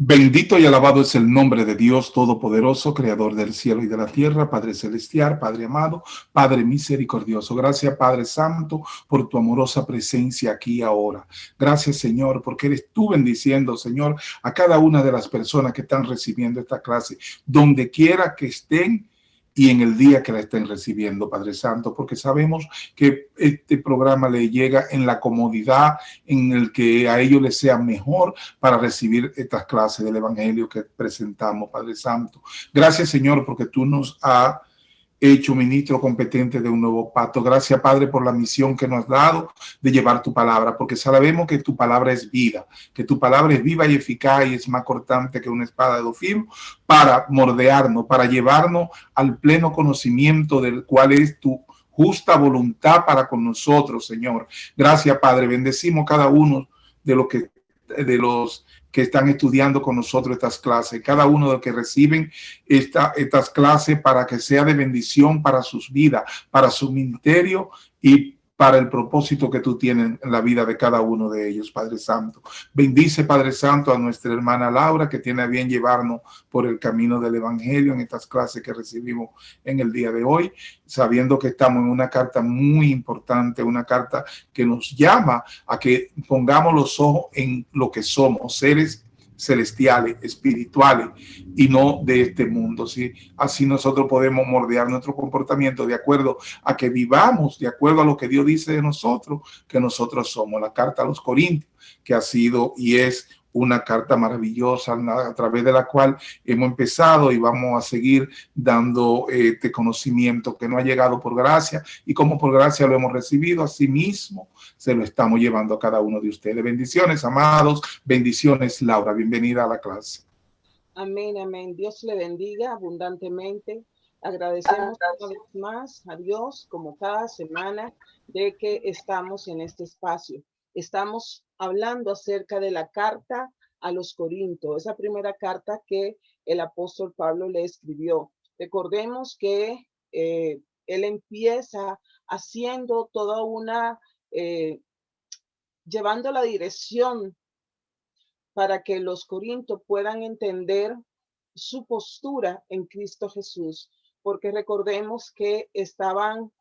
Bendito y alabado es el nombre de Dios Todopoderoso, Creador del cielo y de la tierra, Padre celestial, Padre amado, Padre misericordioso. Gracias, Padre Santo, por tu amorosa presencia aquí y ahora. Gracias, Señor, porque eres tú bendiciendo, Señor, a cada una de las personas que están recibiendo esta clase, donde quiera que estén y en el día que la estén recibiendo, Padre Santo, porque sabemos que este programa le llega en la comodidad en el que a ellos les sea mejor para recibir estas clases del Evangelio que presentamos, Padre Santo. Gracias, Señor, porque tú nos has hecho ministro competente de un nuevo pacto. Gracias, Padre, por la misión que nos has dado de llevar tu palabra, porque sabemos que tu palabra es vida, que tu palabra es viva y eficaz y es más cortante que una espada de dos filos para mordearnos, para llevarnos al pleno conocimiento del cual es tu justa voluntad para con nosotros, Señor. Gracias, Padre. Bendecimos cada uno de los que están estudiando con nosotros estas clases, cada uno de los que reciben estas clases para que sea de bendición para sus vidas, para su ministerio y para el propósito que tú tienes en la vida de cada uno de ellos, Padre Santo. Bendice, Padre Santo, a nuestra hermana Laura, que tiene a bien llevarnos por el camino del Evangelio en estas clases que recibimos en el día de hoy, sabiendo que estamos en una carta muy importante, una carta que nos llama a que pongamos los ojos en lo que somos, seres celestiales, espirituales y no de este mundo. ¿Sí? Así nosotros podemos moldear nuestro comportamiento de acuerdo a que vivamos, de acuerdo a lo que Dios dice de nosotros, que nosotros somos. La carta a los Corintios, que ha sido y es una carta maravillosa a través de la cual hemos empezado y vamos a seguir dando este conocimiento que no ha llegado por gracia y como por gracia lo hemos recibido, así mismo se lo estamos llevando a cada uno de ustedes. Bendiciones, amados, bendiciones, Laura, bienvenida a la clase. Amén, amén. Dios le bendiga abundantemente. Agradecemos una vez más a Dios, como cada semana, de que estamos en este espacio. Estamos hablando acerca de la carta a los Corintios, esa primera carta que el apóstol Pablo le escribió. Recordemos que él empieza haciendo toda una, llevando la dirección para que los corintios puedan entender su postura en Cristo Jesús, porque recordemos que estaban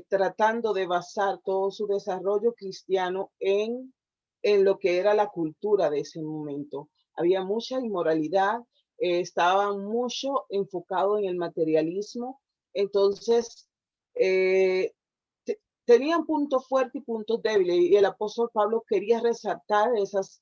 tratando de basar todo su desarrollo cristiano en lo que era la cultura de ese momento. Había mucha inmoralidad, estaban mucho enfocados en el materialismo, entonces tenían puntos fuertes y puntos débiles, y el apóstol Pablo quería resaltar esas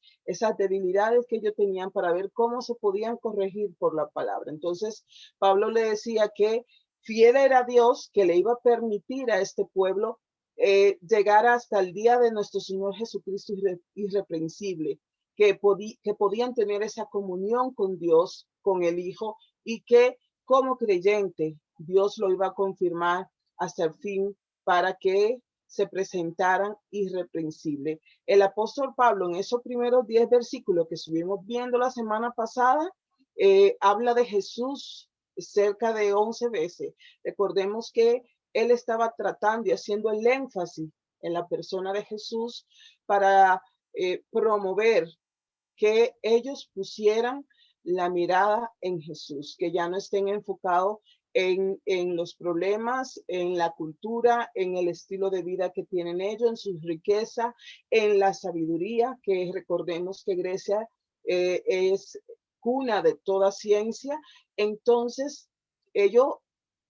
debilidades que ellos tenían para ver cómo se podían corregir por la palabra. Entonces, Pablo le decía que fiel era Dios, que le iba a permitir a este pueblo llegar hasta el día de nuestro Señor Jesucristo irreprensible, que podían tener esa comunión con Dios, con el Hijo, y que como creyente Dios lo iba a confirmar hasta el fin para que se presentaran irreprensibles. El apóstol Pablo en esos primeros 10 versículos que estuvimos viendo la semana pasada, habla de Jesús cerca de 11 veces. Recordemos que él estaba tratando y haciendo el énfasis en la persona de Jesús para promover que ellos pusieran la mirada en Jesús, que ya no estén enfocados en los problemas, en la cultura, en el estilo de vida que tienen ellos, en su riqueza, en la sabiduría, que recordemos que Grecia es cuna de toda ciencia. Entonces, ellos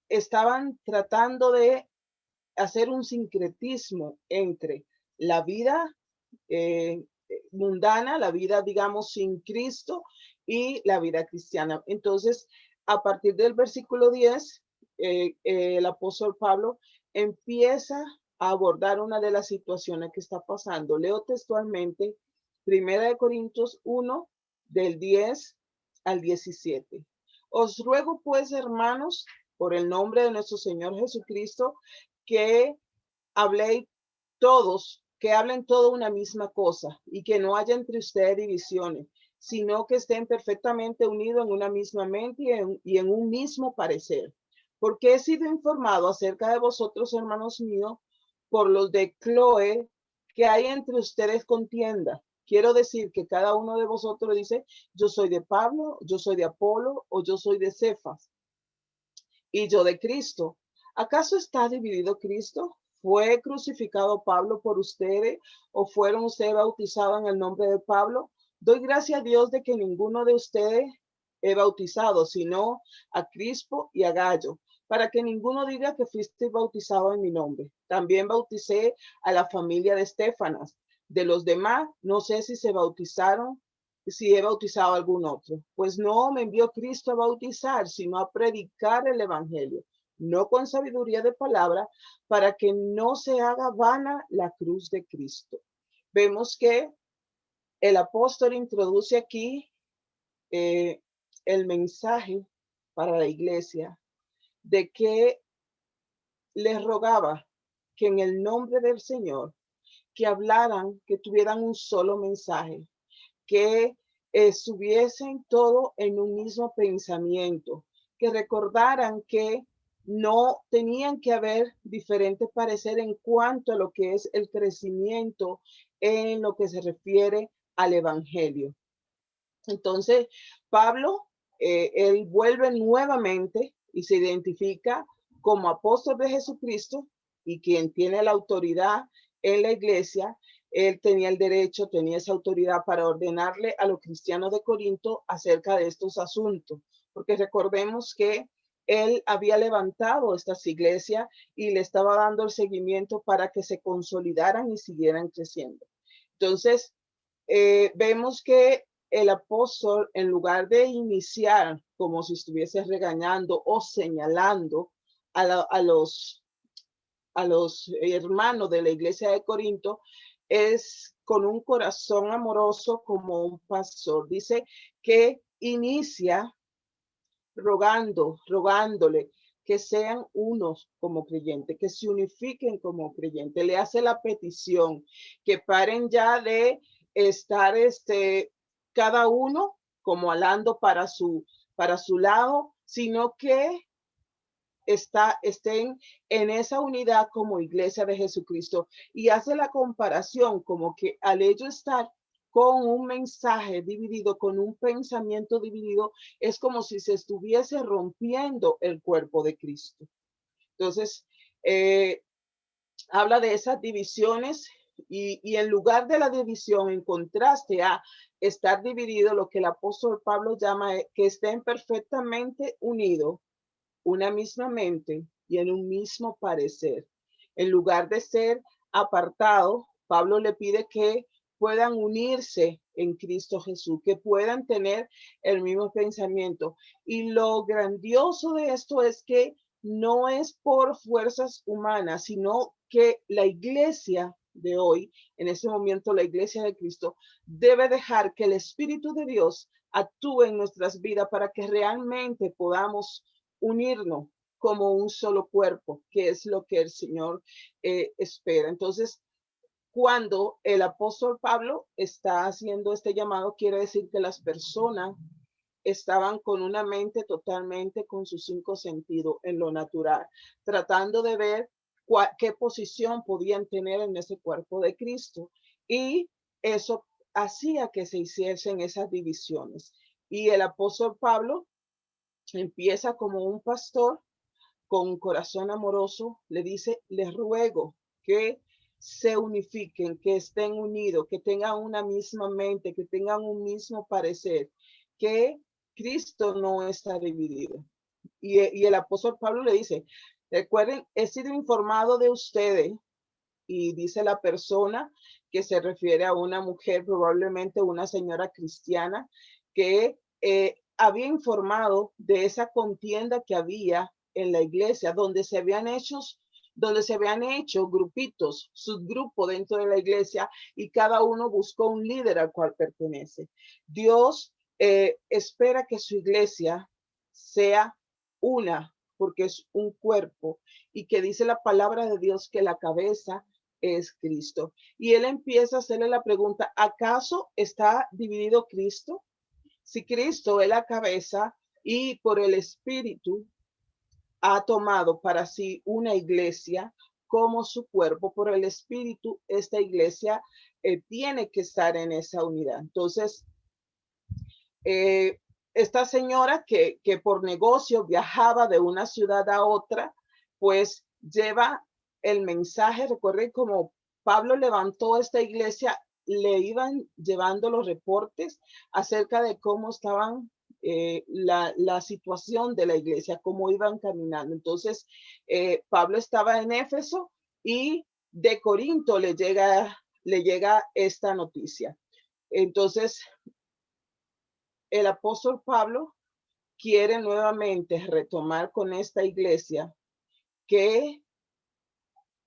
estaban tratando de hacer un sincretismo entre la vida mundana, la vida, digamos, sin Cristo y la vida cristiana. Entonces, a partir del versículo 10, el apóstol Pablo empieza a abordar una de las situaciones que está pasando. Leo textualmente, 1 Corintios 1, del 10 al 17. Os ruego pues, hermanos, por el nombre de nuestro Señor Jesucristo, que habléis todos, que hablen todo una misma cosa y que no haya entre ustedes divisiones, sino que estén perfectamente unidos en una misma mente y en un mismo parecer. Porque he sido informado acerca de vosotros, hermanos míos, por los de Cloé, que hay entre ustedes contienda. quiero decir que cada uno de vosotros dice, yo soy de Pablo, yo soy de Apolo o yo soy de Cefas y yo de Cristo. ¿Acaso está dividido Cristo? ¿Fue crucificado Pablo por ustedes o fueron ustedes bautizados en el nombre de Pablo? Doy gracias a Dios de que ninguno de ustedes he bautizado, sino a Crispo y a Gallo, para que ninguno diga que fuiste bautizado en mi nombre. También bauticé a la familia de Estefanas. De los demás, no sé si se bautizaron, si he bautizado a algún otro. Pues no me envió Cristo a bautizar, sino a predicar el evangelio, no con sabiduría de palabra, para que no se haga vana la cruz de Cristo. Vemos que el apóstol introduce aquí el mensaje para la iglesia de que les rogaba que en el nombre del Señor, que hablaran, que tuvieran un solo mensaje, que estuviesen todo en un mismo pensamiento, que recordaran que no tenían que haber diferente parecer en cuanto a lo que es el crecimiento en lo que se refiere al evangelio. Entonces, Pablo, él vuelve nuevamente y se identifica como apóstol de Jesucristo y quien tiene la autoridad en la iglesia. Él tenía el derecho, tenía esa autoridad para ordenarle a los cristianos de Corinto acerca de estos asuntos, porque recordemos que él había levantado estas iglesias y le estaba dando el seguimiento para que se consolidaran y siguieran creciendo. Entonces, vemos que el apóstol, en lugar de iniciar como si estuviese regañando o señalando a los hermanos de la iglesia de Corinto, es con un corazón amoroso como un pastor. Dice que inicia rogándole que sean unos como creyentes, que se unifiquen como creyentes. Le hace la petición que paren ya de estar cada uno como alando para su lado, sino que estén en esa unidad como iglesia de Jesucristo. Y hace la comparación como que al ello estar con un mensaje dividido, con un pensamiento dividido, es como si se estuviese rompiendo el cuerpo de Cristo. Entonces, habla de esas divisiones y en lugar de la división, en contraste a estar dividido, lo que el apóstol Pablo llama que estén perfectamente unidos, una misma mente y en un mismo parecer. En lugar de ser apartado, Pablo le pide que puedan unirse en Cristo Jesús, que puedan tener el mismo pensamiento. Y lo grandioso de esto es que no es por fuerzas humanas, sino que la iglesia de hoy, en este momento la iglesia de Cristo, debe dejar que el Espíritu de Dios actúe en nuestras vidas para que realmente podamos unirnos como un solo cuerpo, que es lo que el Señor espera. Entonces, cuando el apóstol Pablo está haciendo este llamado, quiere decir que las personas estaban con una mente totalmente con sus cinco sentidos en lo natural, tratando de ver qué posición podían tener en ese cuerpo de Cristo. Y eso hacía que se hiciesen esas divisiones. Y el apóstol Pablo empieza como un pastor con un corazón amoroso, le dice, les ruego que se unifiquen, que estén unidos, que tengan una misma mente, que tengan un mismo parecer, que Cristo no está dividido. Y el apóstol Pablo le dice, recuerden, he sido informado de ustedes, y dice la persona que se refiere a una mujer, probablemente una señora cristiana, que había informado de esa contienda que había en la iglesia, donde se habían hecho grupitos, subgrupos dentro de la iglesia y cada uno buscó un líder al cual pertenece. Dios espera que su iglesia sea una, porque es un cuerpo y que dice la palabra de Dios que la cabeza es Cristo. Y él empieza a hacerle la pregunta, ¿acaso está dividido Cristo? Si Cristo es la cabeza y por el Espíritu ha tomado para sí una iglesia, como su cuerpo por el Espíritu, esta iglesia tiene que estar en esa unidad. Entonces, esta señora que por negocio viajaba de una ciudad a otra, pues lleva el mensaje. Recuerden como Pablo levantó esta iglesia, le iban llevando los reportes acerca de cómo estaban la situación de la iglesia, cómo iban caminando. Entonces, Pablo estaba en Éfeso y de Corinto le llega esta noticia. Entonces, el apóstol Pablo quiere nuevamente retomar con esta iglesia que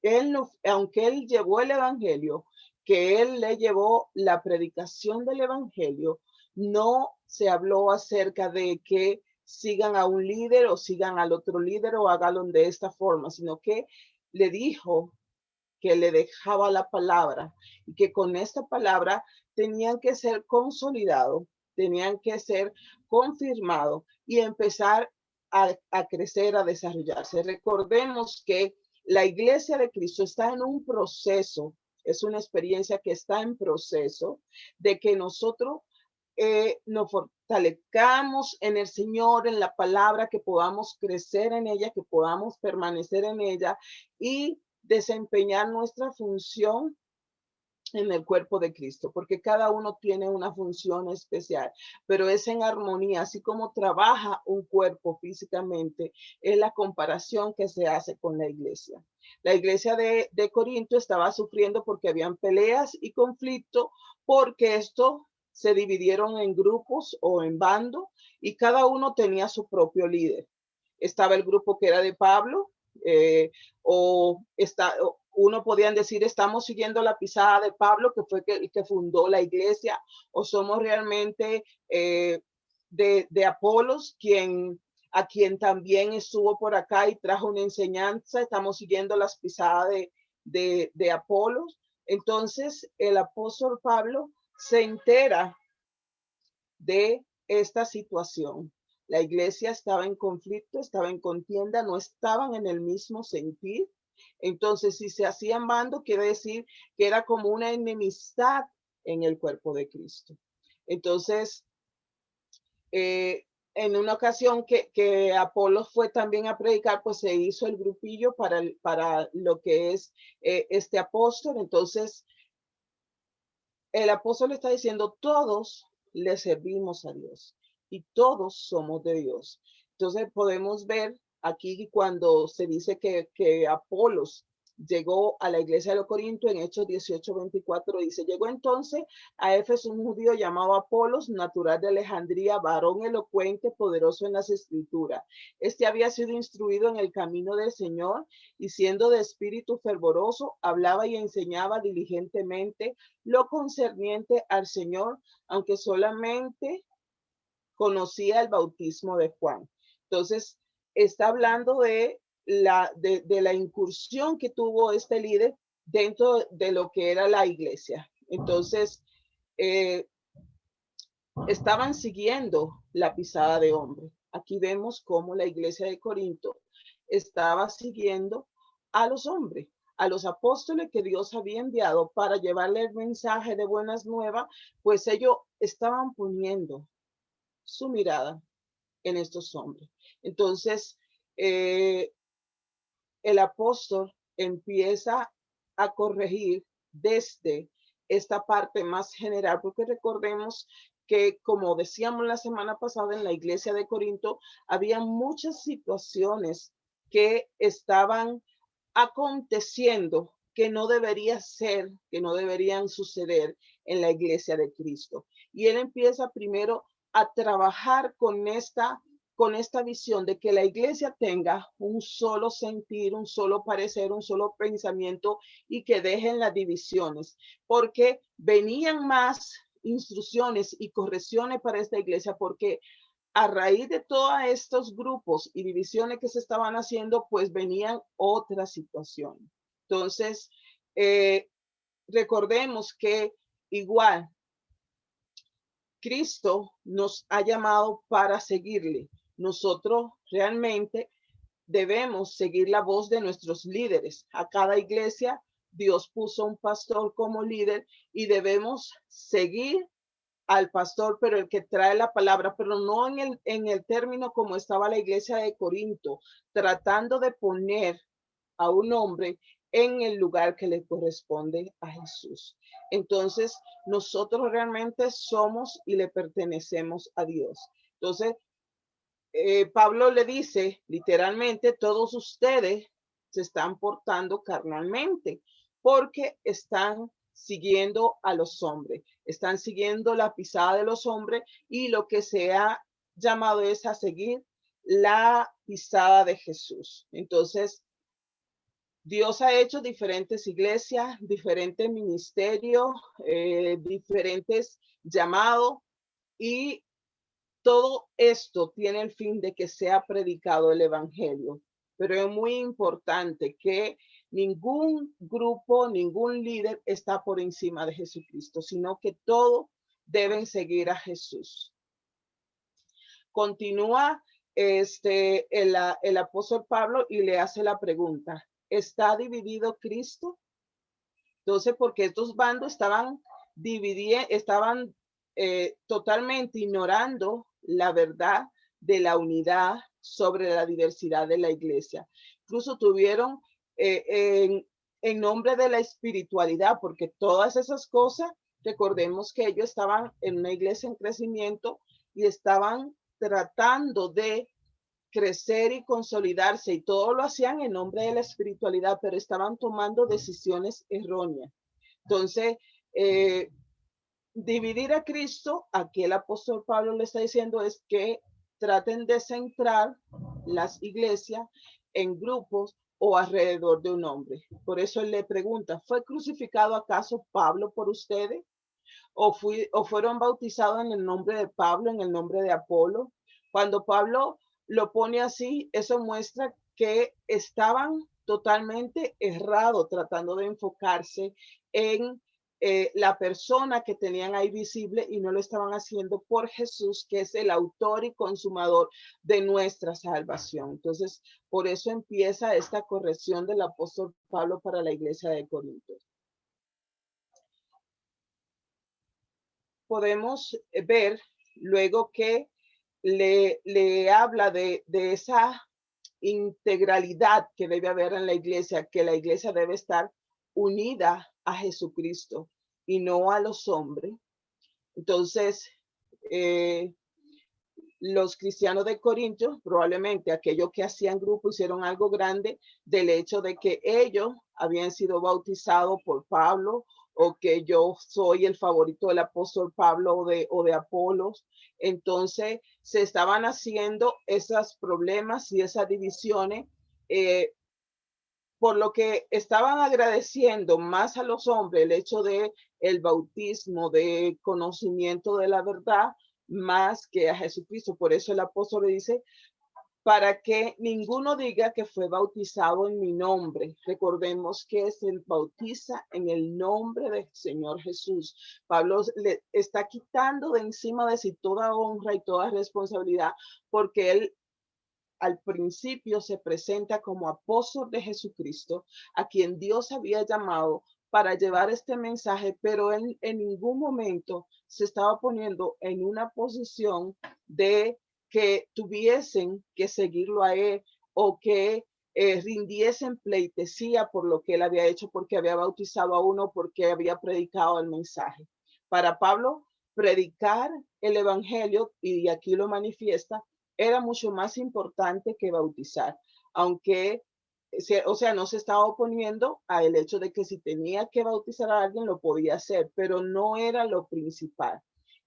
él no, aunque él llevó el evangelio, que él le llevó la predicación del evangelio, no se habló acerca de que sigan a un líder o sigan al otro líder o háganlo de esta forma, sino que le dijo que le dejaba la palabra y que con esta palabra tenían que ser consolidados, tenían que ser confirmados y empezar a crecer, a desarrollarse. Recordemos que la iglesia de Cristo está en un proceso, es una experiencia que está en proceso de que nosotros nos fortalezcamos en el Señor, en la palabra, que podamos crecer en ella, que podamos permanecer en ella y desempeñar nuestra función en el cuerpo de Cristo, porque cada uno tiene una función especial, pero es en armonía, así como trabaja un cuerpo físicamente, es la comparación que se hace con la iglesia. La iglesia de Corinto estaba sufriendo porque habían peleas y conflicto, porque esto se dividieron en grupos o en bandos y cada uno tenía su propio líder. Estaba el grupo que era de Pablo, uno podían decir, estamos siguiendo la pisada de Pablo, que fue el que fundó la iglesia, o somos realmente de Apolos, a quien también estuvo por acá y trajo una enseñanza, estamos siguiendo las pisadas de Apolos. Entonces, el apóstol Pablo se entera de esta situación. La iglesia estaba en conflicto, estaba en contienda, no estaban en el mismo sentir. Entonces, si se hacían bando, quiere decir que era como una enemistad en el cuerpo de Cristo. Entonces, en una ocasión que Apolos fue también a predicar, pues se hizo el grupillo para lo que es este apóstol. Entonces, el apóstol está diciendo, todos le servimos a Dios y todos somos de Dios. Entonces podemos ver aquí cuando se dice que Apolos llegó a la iglesia de los Corintios en Hechos 18:24, dice, llegó entonces a Éfeso un judío llamado Apolos, natural de Alejandría, varón elocuente, poderoso en las escrituras. Este había sido instruido en el camino del Señor y siendo de espíritu fervoroso, hablaba y enseñaba diligentemente lo concerniente al Señor, aunque solamente conocía el bautismo de Juan. Entonces, está hablando de la incursión que tuvo este líder dentro de lo que era la iglesia. Entonces, estaban siguiendo la pisada de hombre. Aquí vemos cómo la iglesia de Corinto estaba siguiendo a los hombres, a los apóstoles que Dios había enviado para llevarle el mensaje de buenas nuevas, pues ellos estaban poniendo su mirada en estos hombres. Entonces, el apóstol empieza a corregir desde esta parte más general, porque recordemos que, como decíamos la semana pasada, en la iglesia de Corinto había muchas situaciones que estaban aconteciendo que no debería ser, que no deberían suceder en la iglesia de Cristo. Y él empieza primero a trabajar con esta visión de que la iglesia tenga un solo sentir, un solo parecer, un solo pensamiento y que dejen las divisiones, porque venían más instrucciones y correcciones para esta iglesia, porque a raíz de todos estos grupos y divisiones que se estaban haciendo, pues venían otras situaciones. Entonces, recordemos que igual Cristo nos ha llamado para seguirle. Nosotros realmente debemos seguir la voz de nuestros líderes. A cada iglesia Dios puso un pastor como líder y debemos seguir al pastor, pero el que trae la palabra, pero no en el término como estaba la iglesia de Corinto, tratando de poner a un hombre en el lugar que le corresponde a Jesús. Entonces, nosotros realmente somos y le pertenecemos a Dios. Entonces, Pablo le dice literalmente, todos ustedes se están portando carnalmente porque están siguiendo a los hombres, están siguiendo la pisada de los hombres y lo que se ha llamado es a seguir la pisada de Jesús. Entonces, Dios ha hecho diferentes iglesias, diferentes ministerios, diferentes llamados y todo esto tiene el fin de que sea predicado el evangelio, pero es muy importante que ningún grupo, ningún líder está por encima de Jesucristo, sino que todos deben seguir a Jesús. Continúa el apóstol Pablo y le hace la pregunta, ¿está dividido Cristo? Entonces, porque estos bandos estaban dividiendo, estaban totalmente ignorando la verdad de la unidad sobre la diversidad de la iglesia. Incluso tuvieron en nombre de la espiritualidad, porque todas esas cosas, recordemos que ellos estaban en una iglesia en crecimiento y estaban tratando de crecer y consolidarse y todo lo hacían en nombre de la espiritualidad, pero estaban tomando decisiones erróneas. Entonces, dividir a Cristo, aquí el apóstol Pablo le está diciendo es que traten de centrar las iglesias en grupos o alrededor de un hombre. Por eso él le pregunta, ¿fue crucificado acaso Pablo por ustedes? ¿O fueron bautizados en el nombre de Pablo, en el nombre de Apolo? Cuando Pablo lo pone así, eso muestra que estaban totalmente errados tratando de enfocarse en la persona que tenían ahí visible y no lo estaban haciendo por Jesús, que es el autor y consumador de nuestra salvación. Entonces, por eso empieza esta corrección del apóstol Pablo para la iglesia de Corinto. Podemos ver luego que le habla de esa integralidad que debe haber en la iglesia, que la iglesia debe estar unida a Jesucristo y no a los hombres. Entonces, los cristianos de Corinto, probablemente aquellos que hacían grupo hicieron algo grande del hecho de que ellos habían sido bautizados por Pablo o que yo soy el favorito del apóstol Pablo o de Apolos. Entonces se estaban haciendo esos problemas y esas divisiones, por lo que estaban agradeciendo más a los hombres el hecho de el bautismo, de conocimiento de la verdad, más que a Jesucristo. Por eso el apóstol le dice, para que ninguno diga que fue bautizado en mi nombre. Recordemos que se bautiza en el nombre del Señor Jesús. Pablo le está quitando de encima de sí toda honra y toda responsabilidad, porque él al principio se presenta como apóstol de Jesucristo, a quien Dios había llamado para llevar este mensaje, pero él en ningún momento se estaba poniendo en una posición de que tuviesen que seguirlo a él o que rindiesen pleitesía por lo que él había hecho, porque había bautizado a uno, porque había predicado el mensaje. Para Pablo, predicar el evangelio, y aquí lo manifiesta, era mucho más importante que bautizar, aunque, o sea, no se estaba oponiendo a el hecho de que si tenía que bautizar a alguien lo podía hacer, pero no era lo principal.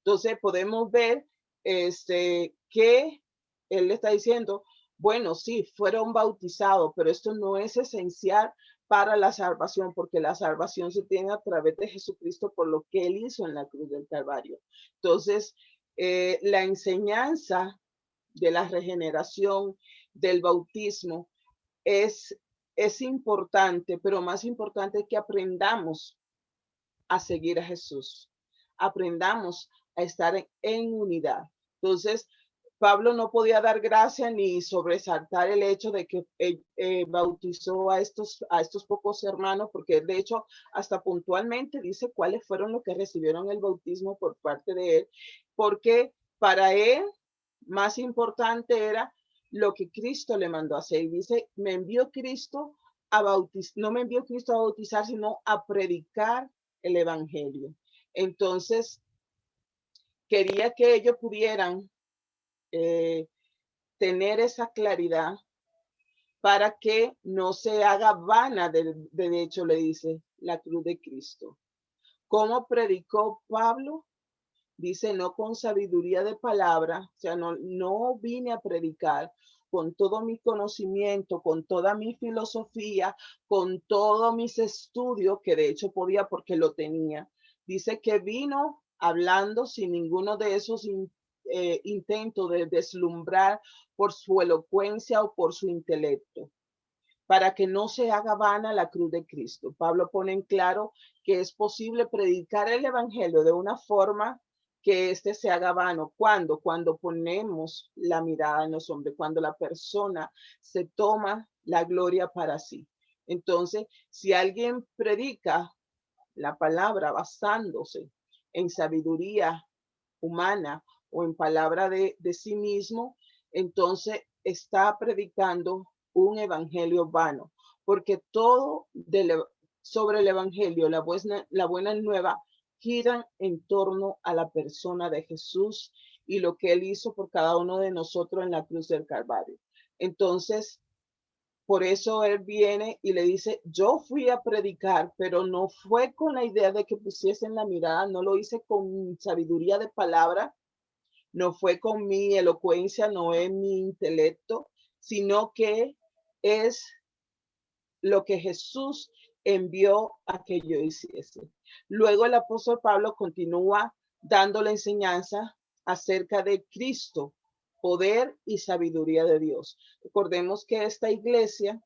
Entonces podemos ver que él le está diciendo, bueno, sí, fueron bautizados, pero esto no es esencial para la salvación, porque la salvación se tiene a través de Jesucristo por lo que él hizo en la cruz del Calvario. Entonces, la enseñanza de la regeneración, del bautismo, es, es importante, pero más importante es que aprendamos a seguir a Jesús, aprendamos a estar en unidad. Entonces, Pablo no podía dar gracia ni sobresaltar el hecho de que bautizó a estos pocos hermanos, porque de hecho hasta puntualmente dice cuáles fueron los que recibieron el bautismo por parte de él, porque para él más importante era lo que Cristo le mandó a hacer. Dice, me envió Cristo a bautizar, no me envió Cristo a bautizar, sino a predicar el evangelio. Entonces, quería que ellos pudieran tener esa claridad para que no se haga vana, de hecho le dice, la cruz de Cristo. ¿Cómo predicó Pablo? Dice, no con sabiduría de palabra, o sea, no vine a predicar con todo mi conocimiento, con toda mi filosofía, con todos mis estudios, que de hecho podía porque lo tenía. Dice que vino hablando sin ninguno de esos intentos de deslumbrar por su elocuencia o por su intelecto, para que no se haga vana la cruz de Cristo. Pablo pone en claro que es posible predicar el evangelio de una forma que éste se haga vano. ¿Cuándo? Cuando ponemos la mirada en los hombres, cuando la persona se toma la gloria para sí. Entonces, si alguien predica la palabra basándose en sabiduría humana o en palabra de sí mismo, entonces está predicando un evangelio vano, porque todo sobre el evangelio, la buena nueva, giran en torno a la persona de Jesús y lo que él hizo por cada uno de nosotros en la cruz del Calvario. Entonces, por eso él viene y le dice, yo fui a predicar, pero no fue con la idea de que pusiesen la mirada, no lo hice con sabiduría de palabra, no fue con mi elocuencia, no es mi intelecto, sino que es lo que Jesús envió a que yo hiciese. Luego el apóstol Pablo continúa dando la enseñanza acerca de Cristo, poder y sabiduría de Dios. Recordemos que esta iglesia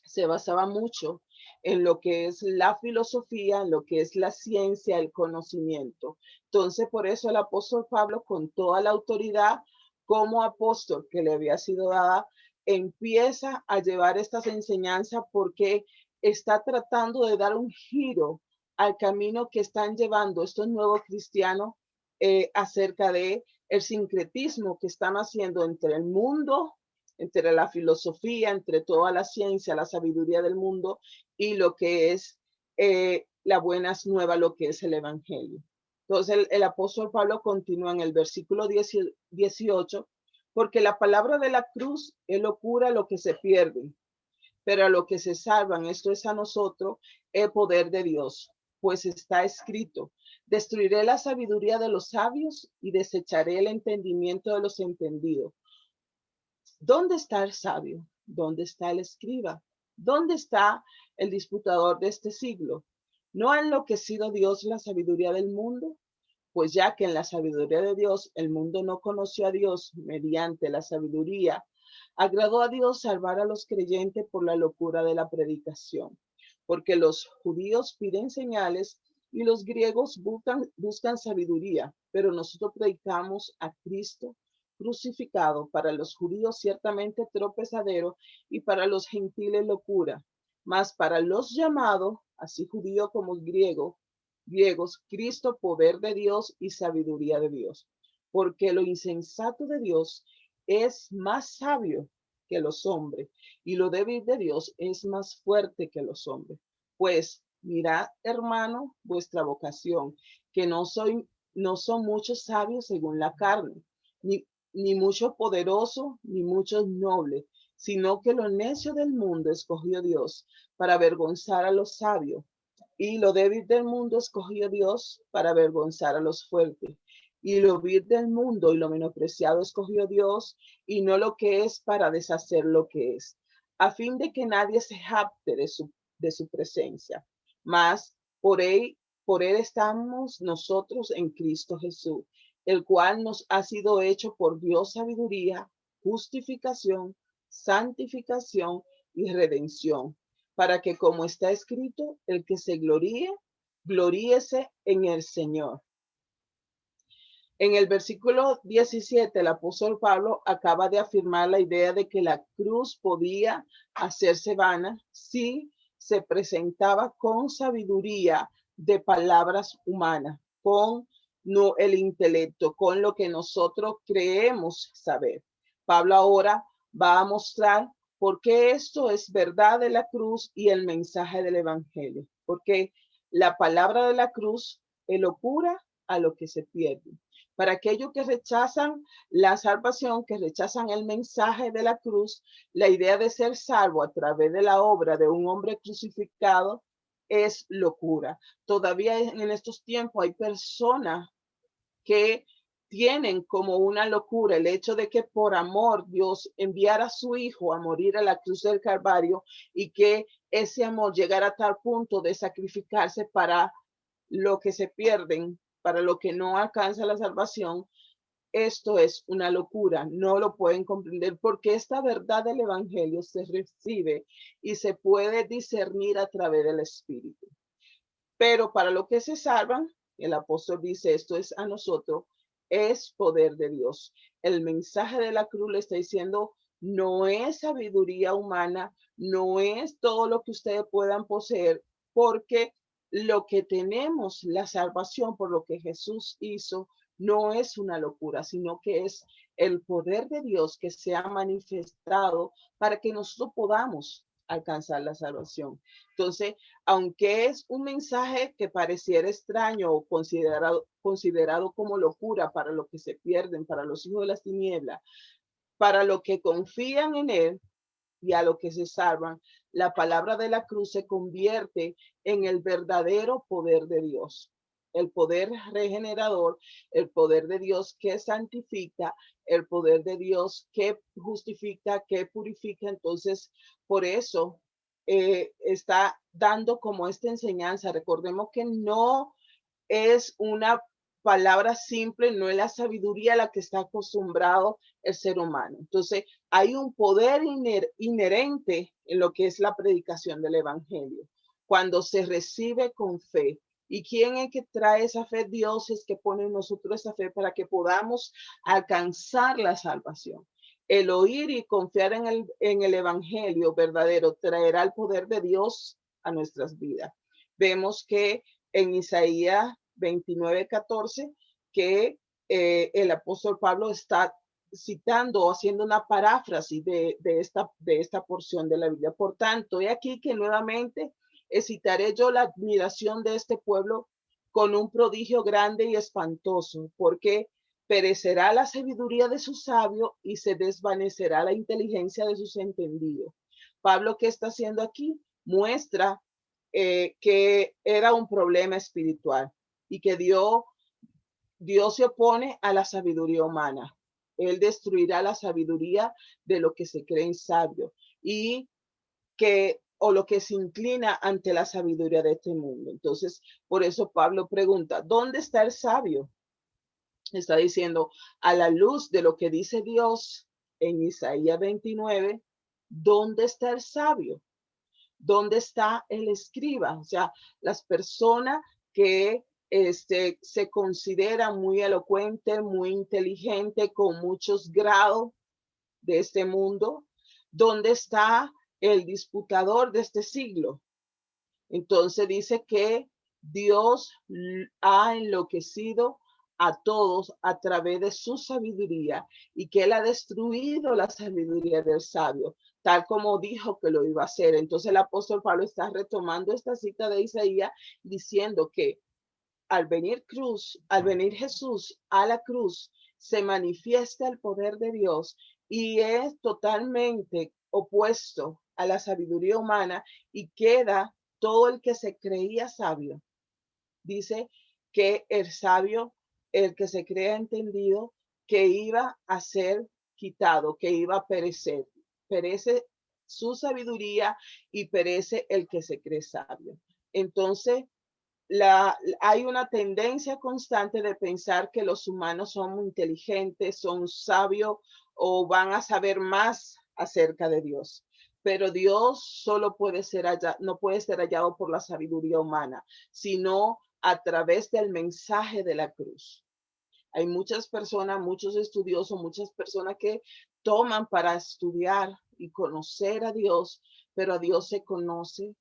se basaba mucho en lo que es la filosofía, en lo que es la ciencia, el conocimiento. Entonces, por eso el apóstol Pablo, con toda la autoridad como apóstol que le había sido dada, empieza a llevar estas enseñanzas porque está tratando de dar un giro al camino que están llevando estos nuevos cristianos acerca de el sincretismo que están haciendo entre el mundo, entre la filosofía, entre toda la ciencia, la sabiduría del mundo y lo que es la buena nueva, lo que es el evangelio. Entonces el apóstol Pablo continúa en el versículo 18, porque la palabra de la cruz es locura a lo que se pierde, pero a lo que se salvan, esto es a nosotros, el poder de Dios, pues está escrito, destruiré la sabiduría de los sabios y desecharé el entendimiento de los entendidos. ¿Dónde está el sabio? ¿Dónde está el escriba? ¿Dónde está el disputador de este siglo? ¿No ha enloquecido Dios la sabiduría del mundo? Pues ya que en la sabiduría de Dios el mundo no conoció a Dios mediante la sabiduría, agradó a Dios salvar a los creyentes por la locura de la predicación. Porque los judíos piden señales y los griegos buscan sabiduría, pero nosotros predicamos a Cristo crucificado, para los judíos ciertamente tropezadero y para los gentiles locura, mas para los llamados, así judío como griegos, Cristo poder de Dios y sabiduría de Dios, porque lo insensato de Dios es más sabio que los hombres y lo débil de Dios es más fuerte que los hombres. Pues mirad, hermano, vuestra vocación, que no son muchos sabios según la carne, ni mucho poderoso, ni muchos nobles, sino que lo necio del mundo escogió Dios para avergonzar a los sabios, y lo débil del mundo escogió Dios para avergonzar a los fuertes. Y lo vil del mundo y lo menospreciado escogió Dios, y no lo que es para deshacer lo que es, a fin de que nadie se jacte de su presencia. Mas por él estamos nosotros en Cristo Jesús, el cual nos ha sido hecho por Dios sabiduría, justificación, santificación y redención, para que, como está escrito, el que se gloríe, gloríese en el Señor. En el versículo 17, el apóstol Pablo acaba de afirmar la idea de que la cruz podía hacerse vana si se presentaba con sabiduría de palabras humanas, con no el intelecto, con lo que nosotros creemos saber. Pablo ahora va a mostrar por qué esto es verdad de la cruz y el mensaje del evangelio, porque la palabra de la cruz es locura a lo que se pierde. Para aquellos que rechazan la salvación, que rechazan el mensaje de la cruz, la idea de ser salvo a través de la obra de un hombre crucificado es locura. Todavía en estos tiempos hay personas que tienen como una locura el hecho de que por amor Dios enviara a su hijo a morir a la cruz del Calvario y que ese amor llegara a tal punto de sacrificarse para lo que se pierden, para lo que no alcanza la salvación. Esto es una locura, no lo pueden comprender porque esta verdad del evangelio se recibe y se puede discernir a través del Espíritu. Pero para lo que se salvan, el apóstol dice, esto es a nosotros, es poder de Dios. El mensaje de la cruz le está diciendo, no es sabiduría humana, no es todo lo que ustedes puedan poseer, porque lo que tenemos, la salvación por lo que Jesús hizo, no es una locura, sino que es el poder de Dios que se ha manifestado para que nosotros podamos alcanzar la salvación. Entonces, aunque es un mensaje que pareciera extraño o considerado como locura para los que se pierden, para los hijos de las tinieblas, para los que confían en él y a los que se salvan, la palabra de la cruz se convierte en el verdadero poder de Dios, el poder regenerador, el poder de Dios que santifica, el poder de Dios que justifica, que purifica. Entonces, por eso está dando como esta enseñanza. Recordemos que no es una palabra simple, no es la sabiduría a la que está acostumbrado el ser humano. Entonces, hay un poder inherente en lo que es la predicación del evangelio, cuando se recibe con fe. ¿Y quién es que trae esa fe? Dios es que pone en nosotros esa fe para que podamos alcanzar la salvación. El oír y confiar en el evangelio verdadero traerá el poder de Dios a nuestras vidas. Vemos que en Isaías 29:14, que el apóstol Pablo está citando o haciendo una paráfrasis de esta porción de la Biblia. Por tanto, he aquí que nuevamente excitaré yo la admiración de este pueblo con un prodigio grande y espantoso, porque perecerá la sabiduría de sus sabios y se desvanecerá la inteligencia de sus entendidos. Pablo, ¿qué está haciendo aquí? Muestra que era un problema espiritual y que Dios se opone a la sabiduría humana. Él destruirá la sabiduría de lo que se creen sabio y que o lo que se inclina ante la sabiduría de este mundo. Entonces, por eso Pablo pregunta, ¿dónde está el sabio? Está diciendo, a la luz de lo que dice Dios en Isaías 29, ¿dónde está el sabio? ¿Dónde está el escriba? O sea, las personas que se consideran muy elocuentes, muy inteligentes, con muchos grados de este mundo. ¿Dónde está el disputador de este siglo? Entonces dice que Dios ha enloquecido a todos a través de su sabiduría y que él ha destruido la sabiduría del sabio, tal como dijo que lo iba a hacer. Entonces el apóstol Pablo está retomando esta cita de Isaías diciendo que al venir Jesús a la cruz, se manifiesta el poder de Dios y es totalmente opuesto a la sabiduría humana y queda todo el que se creía sabio. Dice que el sabio, el que se crea entendido, que iba a ser quitado, que iba a perecer. Perece su sabiduría y perece el que se cree sabio. Entonces, hay una tendencia constante de pensar que los humanos son muy inteligentes, son sabios o van a saber más acerca de Dios. Pero Dios solo puede ser no puede ser hallado por la sabiduría humana, sino a través del mensaje de la cruz. Hay muchas personas, muchos estudiosos, muchas personas que toman para estudiar y conocer a Dios, pero a Dios se conoce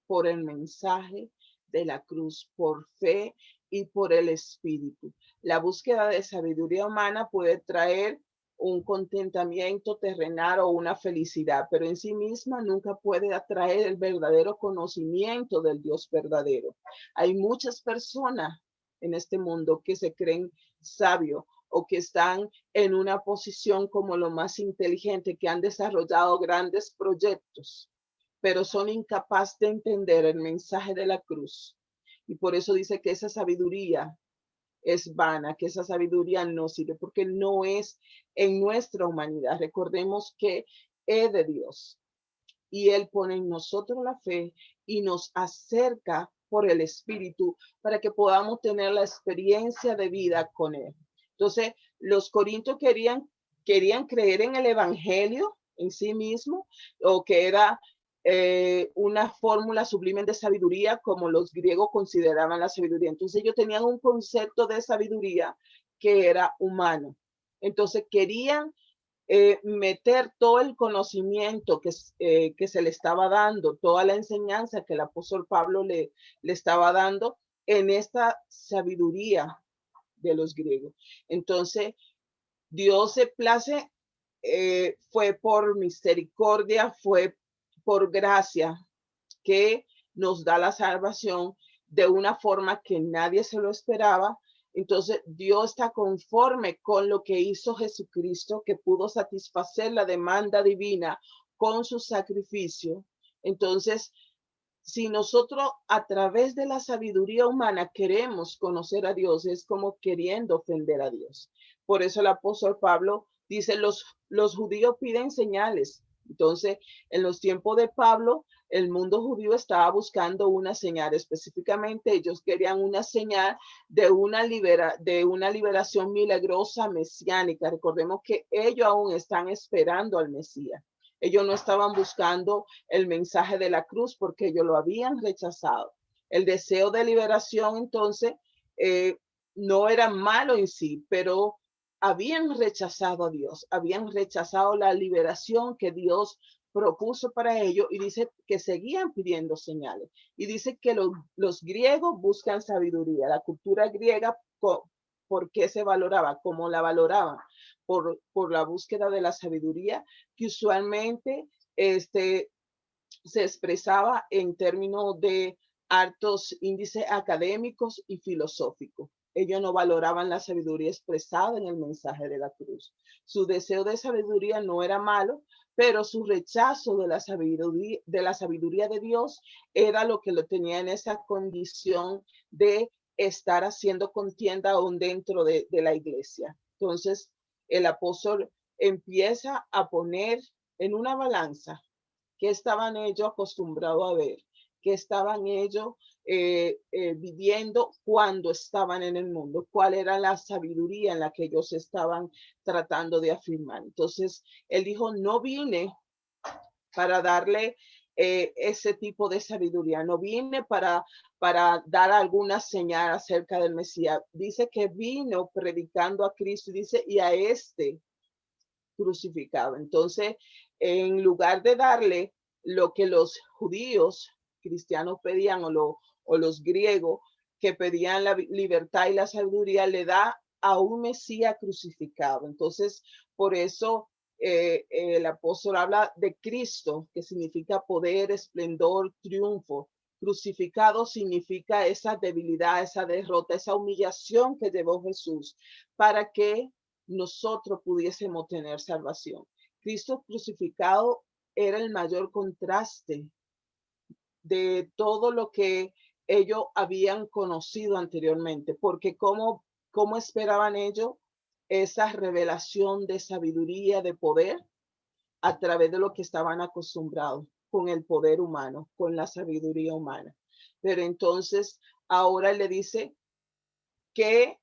por el mensaje de la cruz, por fe y por el Espíritu. La búsqueda de sabiduría humana puede traer un contentamiento terrenal o una felicidad, pero en sí misma nunca puede atraer el verdadero conocimiento del Dios verdadero. Hay muchas personas en este mundo que se creen sabios o que están en una posición como lo más inteligente, que han desarrollado grandes proyectos, pero son incapaces de entender el mensaje de la cruz. Y por eso dice que esa sabiduría es vana, que esa sabiduría no sirve, porque no es en nuestra humanidad. Recordemos que es de Dios y Él pone en nosotros la fe y nos acerca por el Espíritu para que podamos tener la experiencia de vida con Él. Entonces, los corintios querían creer en el Evangelio en sí mismo, o que era una fórmula sublime de sabiduría, como los griegos consideraban la sabiduría. Entonces, ellos tenían un concepto de sabiduría que era humano. Entonces, querían meter todo el conocimiento que se le estaba dando, toda la enseñanza que el apóstol Pablo le estaba dando en esta sabiduría de los griegos. Entonces, Dios se place, fue por misericordia, fue por gracia que nos da la salvación de una forma que nadie se lo esperaba. Entonces, Dios está conforme con lo que hizo Jesucristo, que pudo satisfacer la demanda divina con su sacrificio. Entonces, si nosotros a través de la sabiduría humana queremos conocer a Dios, es como queriendo ofender a Dios. Por eso el apóstol Pablo dice, los judíos piden señales. Entonces, en los tiempos de Pablo, el mundo judío estaba buscando una señal. Específicamente, ellos querían una señal de de una liberación milagrosa mesiánica. Recordemos que ellos aún están esperando al Mesías. Ellos no estaban buscando el mensaje de la cruz porque ellos lo habían rechazado. El deseo de liberación, entonces, no era malo en sí, pero habían rechazado a Dios, habían rechazado la liberación que Dios propuso para ellos, y dice que seguían pidiendo señales. Y dice que los griegos buscan sabiduría. La cultura griega, ¿por qué se valoraba? ¿Cómo la valoraban? Por la búsqueda de la sabiduría, que usualmente se expresaba en términos de altos índices académicos y filosóficos. Ellos no valoraban la sabiduría expresada en el mensaje de la cruz. Su deseo de sabiduría no era malo, pero su rechazo de la sabiduría de Dios era lo que lo tenía en esa condición de estar haciendo contienda aún dentro de la iglesia. Entonces, el apóstol empieza a poner en una balanza qué estaban ellos acostumbrados a ver, qué estaban ellos viviendo cuando estaban en el mundo, cuál era la sabiduría en la que ellos estaban tratando de afirmar. Entonces, él dijo, no vine para darle ese tipo de sabiduría, no vine para dar alguna señal acerca del Mesías. Dice que vino predicando a Cristo, dice, y a este crucificado. Entonces, en lugar de darle lo que los judíos cristianos pedían, o los griegos que pedían la libertad y la sabiduría, le da a un Mesías crucificado. Entonces, por eso el apóstol habla de Cristo, que significa poder, esplendor, triunfo. Crucificado significa esa debilidad, esa derrota, esa humillación que llevó Jesús para que nosotros pudiésemos tener salvación. Cristo crucificado era el mayor contraste de todo lo que ellos habían conocido anteriormente, porque cómo esperaban ellos esa revelación de sabiduría, de poder, a través de lo que estaban acostumbrados, con el poder humano, con la sabiduría humana. Pero entonces ahora le dice que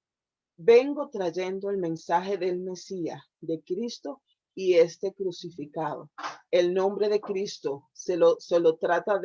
vengo trayendo el mensaje del Mesías, de Cristo y este crucificado. El nombre de Cristo se lo trata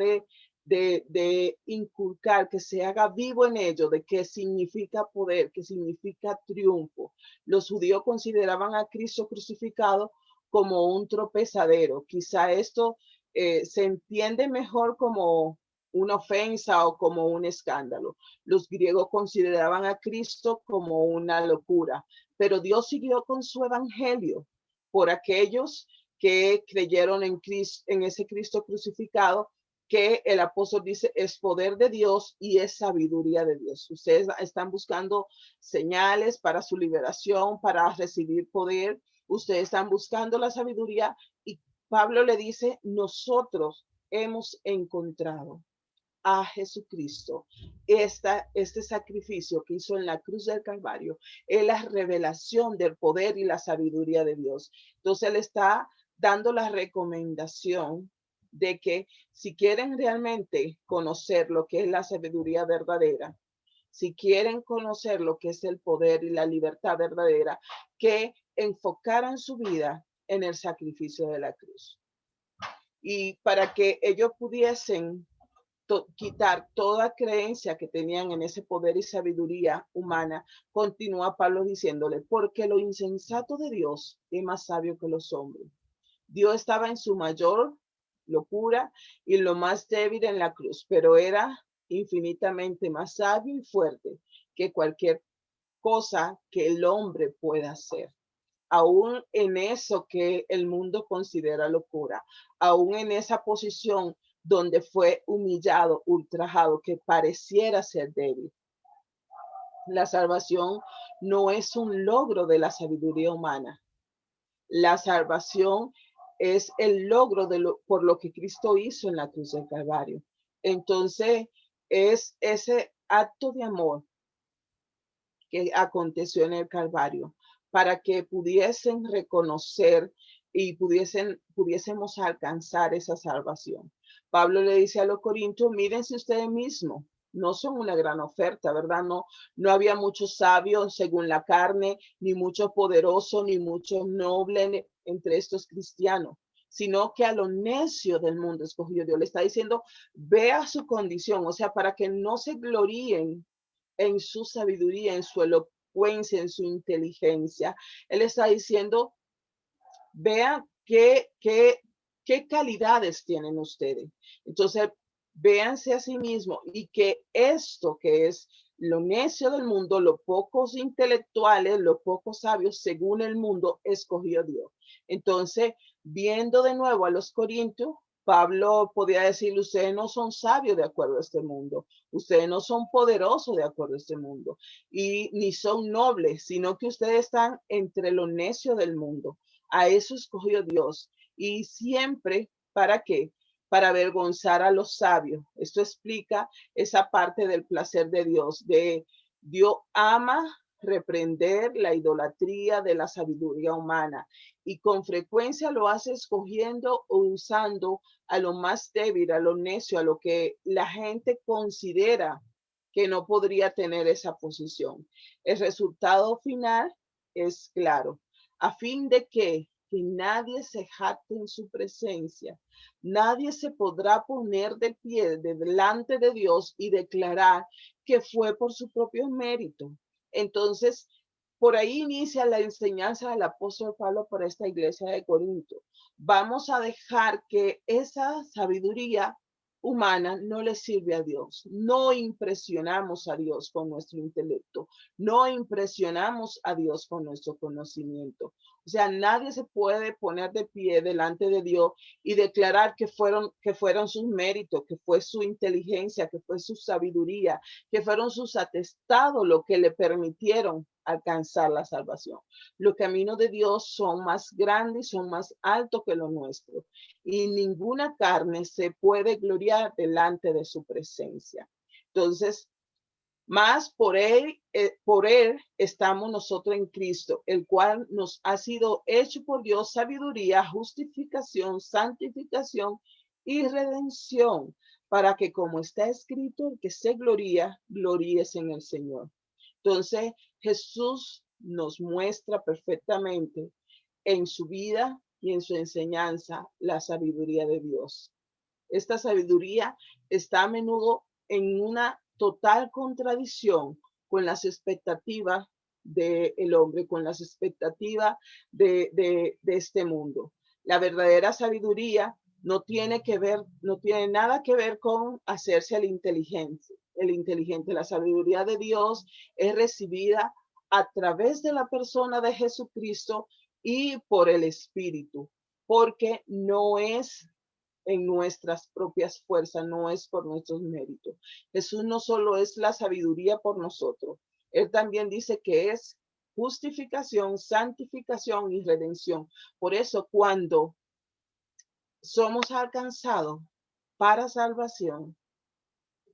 de inculcar, que se haga vivo en ello, de qué significa poder, qué significa triunfo. Los judíos consideraban a Cristo crucificado como un tropezadero. Quizá esto se entiende mejor como una ofensa o como un escándalo. Los griegos consideraban a Cristo como una locura, pero Dios siguió con su evangelio por aquellos que creyeron en Cristo, en ese Cristo crucificado, que el apóstol dice es poder de Dios y es sabiduría de Dios. Ustedes están buscando señales para su liberación, para recibir poder. Ustedes están buscando la sabiduría y Pablo le dice, nosotros hemos encontrado a Jesucristo. Este sacrificio que hizo en la cruz del Calvario es la revelación del poder y la sabiduría de Dios. Entonces él está dando la recomendación de que si quieren realmente conocer lo que es la sabiduría verdadera, si quieren conocer lo que es el poder y la libertad verdadera, que enfocaran su vida en el sacrificio de la cruz. Y para que ellos pudiesen quitar toda creencia que tenían en ese poder y sabiduría humana, continúa Pablo diciéndole, porque lo insensato de Dios es más sabio que los hombres. Dios estaba en su mayor locura y lo más débil en la cruz, pero era infinitamente más sabio y fuerte que cualquier cosa que el hombre pueda hacer. Aún en eso que el mundo considera locura, aún en esa posición donde fue humillado, ultrajado, que pareciera ser débil. La salvación no es un logro de la sabiduría humana. La salvación es el logro por lo que Cristo hizo en la cruz del Calvario. Entonces, es ese acto de amor que aconteció en el Calvario para que pudiesen reconocer y pudiésemos alcanzar esa salvación. Pablo le dice a los corintios, mírense ustedes mismos, no son una gran oferta, ¿verdad? No había muchos sabios según la carne, ni muchos poderosos, ni muchos nobles entre estos cristianos, sino que a lo necio del mundo escogió Dios. Le está diciendo, vea su condición, o sea, para que no se gloríen en su sabiduría, en su elocuencia, en su inteligencia. Él está diciendo, vean qué calidades tienen ustedes. Entonces, véanse a sí mismos y que esto que es lo necio del mundo, los pocos intelectuales, los pocos sabios, según el mundo, escogió Dios. Entonces, viendo de nuevo a los corintios, Pablo podía decir, ustedes no son sabios de acuerdo a este mundo, ustedes no son poderosos de acuerdo a este mundo, y ni son nobles, sino que ustedes están entre lo necio del mundo. A eso escogió Dios. Y siempre, ¿para qué? Para avergonzar a los sabios. Esto explica esa parte del placer de Dios, de Dios ama reprender la idolatría de la sabiduría humana y con frecuencia lo hace escogiendo o usando a lo más débil, a lo necio, a lo que la gente considera que no podría tener esa posición. El resultado final es claro, a fin de que nadie se jacte en su presencia. Nadie se podrá poner de pie delante de Dios y declarar que fue por su propio mérito. Entonces, por ahí inicia la enseñanza del apóstol Pablo para esta iglesia de Corinto. Vamos a dejar que esa sabiduría humana no le sirve a Dios. No impresionamos a Dios con nuestro intelecto. No impresionamos a Dios con nuestro conocimiento. O sea, nadie se puede poner de pie delante de Dios y declarar que fueron sus méritos, que fue su inteligencia, que fue su sabiduría, que fueron sus atestados lo que le permitieron alcanzar la salvación. Los caminos de Dios son más grandes, son más altos que los nuestros y ninguna carne se puede gloriar delante de su presencia. Entonces, más por él estamos nosotros en Cristo, el cual nos ha sido hecho por Dios sabiduría, justificación, santificación y redención, para que como está escrito, el que se gloríes en el Señor. Entonces, Jesús nos muestra perfectamente en su vida y en su enseñanza la sabiduría de Dios. Esta sabiduría está a menudo en una total contradicción con las expectativas del hombre, con las expectativas de este mundo. La verdadera sabiduría no tiene que ver, no tiene nada que ver con hacerse el inteligente. El inteligente, la sabiduría de Dios es recibida a través de la persona de Jesucristo y por el Espíritu, porque no es en nuestras propias fuerzas, no es por nuestros méritos. Jesús no solo es la sabiduría por nosotros, Él también dice que es justificación, santificación y redención. Por eso, cuando somos alcanzados para salvación,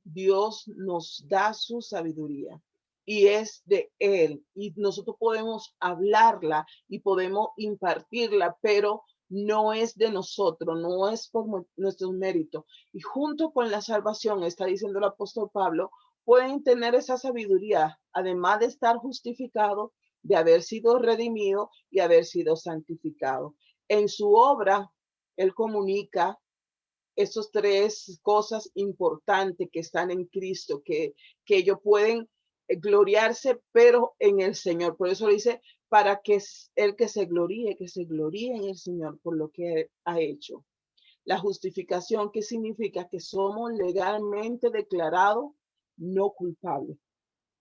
Dios nos da su sabiduría y es de Él. Y nosotros podemos hablarla y podemos impartirla, pero no es de nosotros, no es por nuestros méritos. Y junto con la salvación, está diciendo el apóstol Pablo, pueden tener esa sabiduría, además de estar justificado, de haber sido redimido y haber sido santificado. En su obra, Él comunica esos tres cosas importantes que están en Cristo, que ellos pueden gloriarse, pero en el Señor. Por eso dice, para que el que se gloríe en el Señor por lo que ha hecho. La justificación, ¿qué significa? Que somos legalmente declarados no culpables.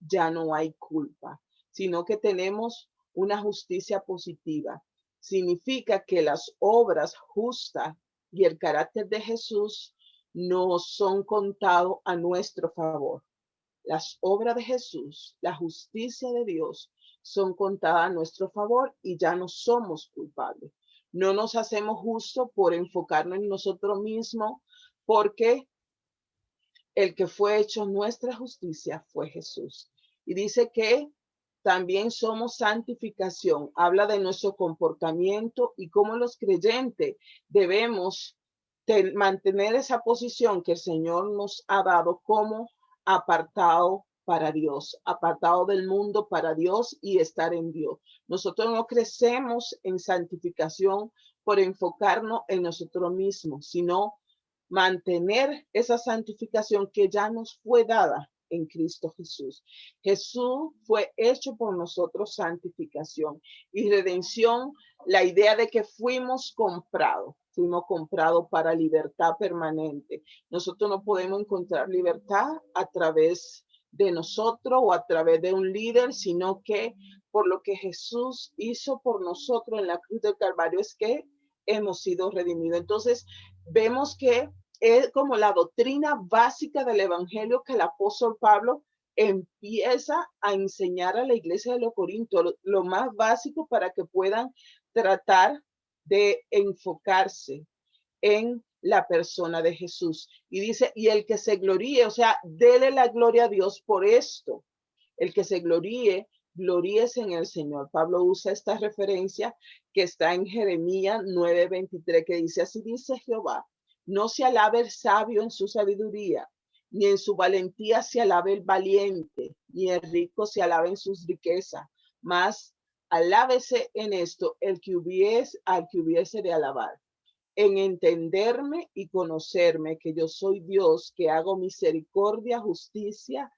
Ya no hay culpa, sino que tenemos una justicia positiva. Significa que las obras justas y el carácter de Jesús no son contados a nuestro favor. Las obras de Jesús, la justicia de Dios, son contadas a nuestro favor y ya no somos culpables. No nos hacemos justos por enfocarnos en nosotros mismos, porque el que fue hecho nuestra justicia fue Jesús. Y dice que también somos santificación. Habla de nuestro comportamiento y cómo los creyentes debemos mantener esa posición que el Señor nos ha dado como apartado para Dios, apartado del mundo para Dios y estar en Dios. Nosotros no crecemos en santificación por enfocarnos en nosotros mismos, sino mantener esa santificación que ya nos fue dada en Cristo Jesús. Jesús fue hecho por nosotros santificación y redención, la idea de que fuimos comprados para libertad permanente. Nosotros no podemos encontrar libertad a través de nosotros o a través de un líder, sino que por lo que Jesús hizo por nosotros en la cruz del Calvario es que hemos sido redimidos. Entonces, vemos que es como la doctrina básica del evangelio que el apóstol Pablo empieza a enseñar a la iglesia de los Corintios, lo más básico para que puedan tratar de enfocarse en la persona de Jesús. Y dice, y el que se gloríe, o sea, dele la gloria a Dios por esto. El que se gloríe, gloríese en el Señor. Pablo usa esta referencia que está en Jeremías 9:23, que dice, así dice Jehová, no se alabe el sabio en su sabiduría, ni en su valentía se alabe el valiente, ni el rico se alabe en sus riquezas, mas alábese en esto el que al que hubiese de alabar, en entenderme y conocerme que yo soy Dios, que hago misericordia, justicia,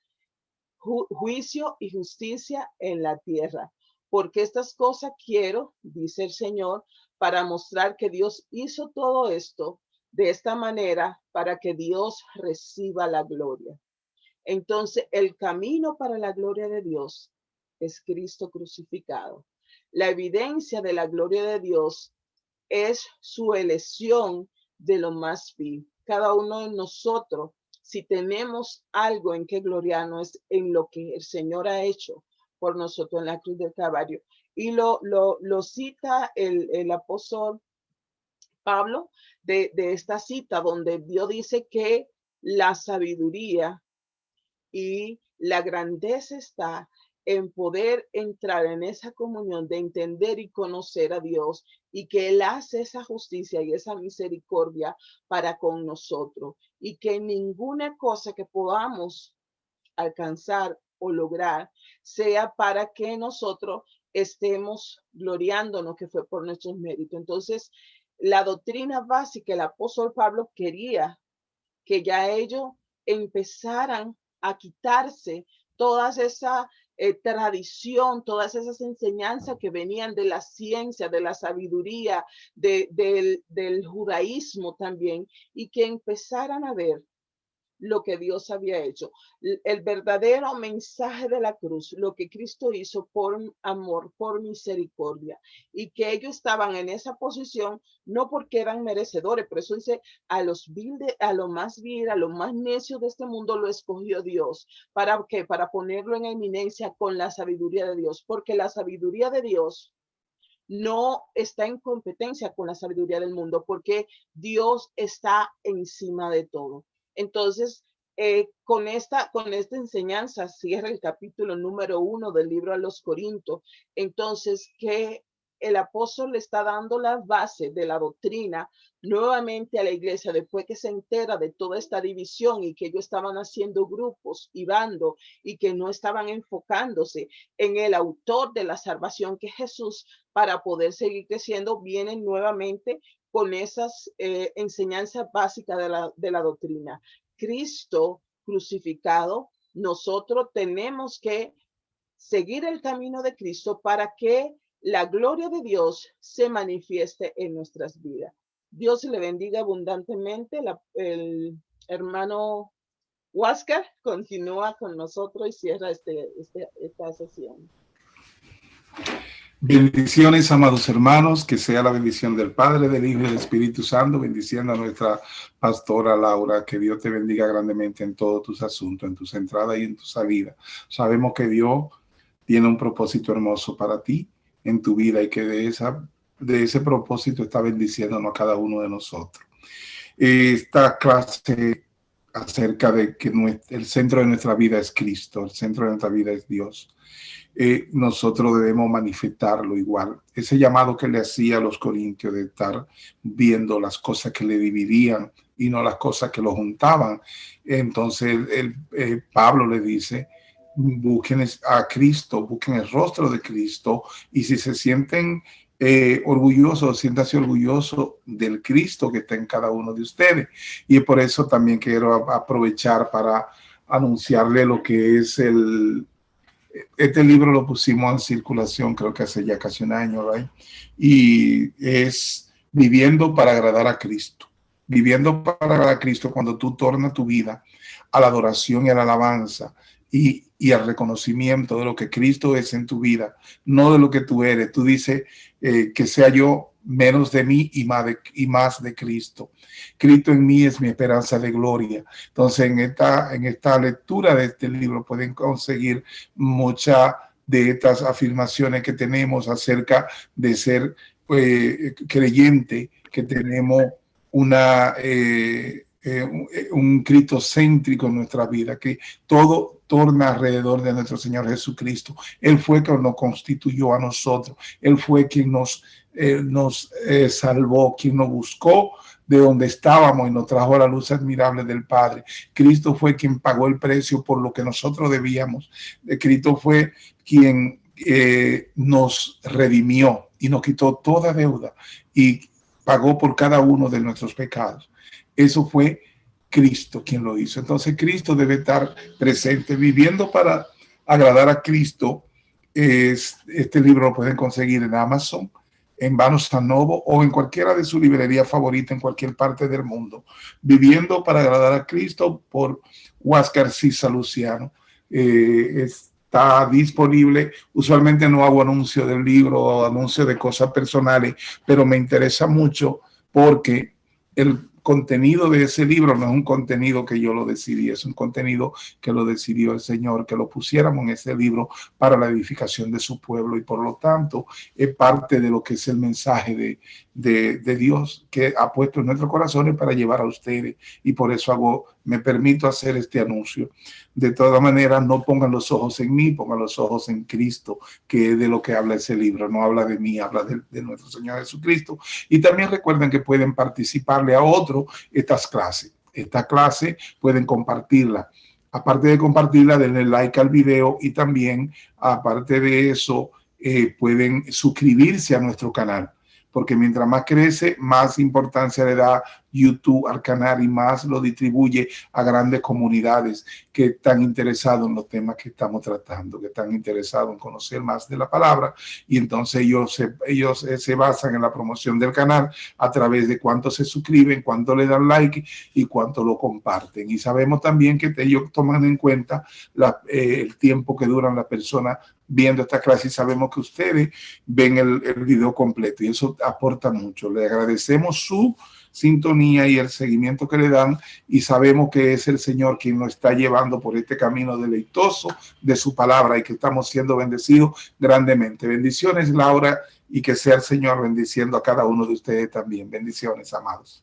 juicio y justicia en la tierra. Porque estas cosas quiero, dice el Señor, para mostrar que Dios hizo todo esto de esta manera para que Dios reciba la gloria. Entonces, el camino para la gloria de Dios es Cristo crucificado. La evidencia de la gloria de Dios es su elección de lo más vil. Cada uno de nosotros, si tenemos algo en que gloriarnos, es en lo que el Señor ha hecho por nosotros en la cruz del Calvario. Y lo cita el apóstol Pablo de esta cita donde Dios dice que la sabiduría y la grandeza está en poder entrar en esa comunión de entender y conocer a Dios y que Él hace esa justicia y esa misericordia para con nosotros y que ninguna cosa que podamos alcanzar o lograr sea para que nosotros estemos gloriándonos que fue por nuestros méritos. Entonces, la doctrina básica, el apóstol Pablo quería que ya ellos empezaran a quitarse todas esa tradición, todas esas enseñanzas que venían de la ciencia, de la sabiduría, del judaísmo también, y que empezaran a ver lo que Dios había hecho. El verdadero mensaje de la cruz, lo que Cristo hizo por amor, por misericordia, y que ellos estaban en esa posición no porque eran merecedores. Por eso dice, a los más vil, a los más necios de este mundo lo escogió Dios. ¿Para qué? Para ponerlo en eminencia con la sabiduría de Dios, porque la sabiduría de Dios no está en competencia con la sabiduría del mundo, porque Dios está encima de todo. Entonces, con esta enseñanza cierra el capítulo número 1 del libro a los Corintios. Entonces, que el apóstol le está dando la base de la doctrina nuevamente a la iglesia, después que se entera de toda esta división y que ellos estaban haciendo grupos y bandos y que no estaban enfocándose en el autor de la salvación, que es Jesús, para poder seguir creciendo. Vienen nuevamente con esas enseñanzas básicas de la doctrina. Cristo crucificado, nosotros tenemos que seguir el camino de Cristo para que la gloria de Dios se manifieste en nuestras vidas. Dios le bendiga abundantemente. El hermano Huáscar continúa con nosotros y cierra esta sesión. Bendiciones, amados hermanos, que sea la bendición del Padre, del Hijo y del Espíritu Santo, bendiciendo a nuestra pastora Laura, que Dios te bendiga grandemente en todos tus asuntos, en tus entradas y en tu salida. Sabemos que Dios tiene un propósito hermoso para ti en tu vida y que de ese propósito está bendiciéndonos a cada uno de nosotros. Esta clase acerca de que el centro de nuestra vida es Cristo, el centro de nuestra vida es Dios. Nosotros debemos manifestarlo igual. Ese llamado que le hacía a los corintios de estar viendo las cosas que le dividían y no las cosas que lo juntaban. Entonces Pablo le dice, busquen a Cristo, busquen el rostro de Cristo, y si se sienten orgullosos, siéntanse orgullosos del Cristo que está en cada uno de ustedes. Y por eso también quiero aprovechar para anunciarle lo que es este libro. Lo pusimos en circulación, creo que hace ya casi un año, ¿right? Y es Viviendo para agradar a Cristo. Viviendo para agradar a Cristo, cuando tú tornas tu vida a la adoración y a la alabanza y al reconocimiento de lo que Cristo es en tu vida, no de lo que tú eres. Tú dices que sea yo menos de mí y más de Cristo. Cristo en mí es mi esperanza de gloria. Entonces, en esta lectura de este libro pueden conseguir muchas de estas afirmaciones que tenemos acerca de ser creyente, que tenemos un Cristo céntrico en nuestra vida, que todo torna alrededor de nuestro Señor Jesucristo. Él fue quien nos constituyó a nosotros. Él fue quien nos salvó, quien nos buscó de donde estábamos y nos trajo a la luz admirable del Padre. Cristo fue quien pagó el precio por lo que nosotros debíamos. Cristo fue quien nos redimió y nos quitó toda deuda y pagó por cada uno de nuestros pecados. Eso fue Cristo quien lo hizo. Entonces Cristo debe estar presente. Viviendo para agradar a Cristo. Este libro lo pueden conseguir en Amazon, en Vanos Sanovo o en cualquiera de su librería favorita en cualquier parte del mundo. Viviendo para agradar a Cristo, por Huáscar Sisa Luciano. Está disponible. Usualmente no hago anuncio del libro o anuncio de cosas personales, pero me interesa mucho porque el contenido de ese libro no es un contenido que yo lo decidí, es un contenido que lo decidió el Señor, que lo pusiéramos en ese libro para la edificación de su pueblo, y por lo tanto es parte de lo que es el mensaje de Dios que ha puesto en nuestros corazones para llevar a ustedes, y por eso me permito hacer este anuncio. De todas maneras, no pongan los ojos en mí, pongan los ojos en Cristo, que es de lo que habla ese libro. No habla de mí, habla de nuestro Señor Jesucristo. Y también recuerden que pueden participarle a otro estas clases. Esta clase pueden compartirla. Aparte de compartirla, denle like al video, y también, aparte de eso, pueden suscribirse a nuestro canal, porque mientras más crece, más importancia le da YouTube, al canal, y más lo distribuye a grandes comunidades que están interesados en los temas que estamos tratando, que están interesados en conocer más de la palabra, y entonces ellos se basan en la promoción del canal a través de cuánto se suscriben, cuánto le dan like y cuánto lo comparten. Y sabemos también que ellos toman en cuenta el tiempo que duran las personas viendo esta clase, y sabemos que ustedes ven el video completo y eso aporta mucho. Le agradecemos su sintonía y el seguimiento que le dan, y sabemos que es el Señor quien nos está llevando por este camino deleitoso de su palabra, y que estamos siendo bendecidos grandemente. Bendiciones, Laura, y que sea el Señor bendiciendo a cada uno de ustedes también. Bendiciones, amados.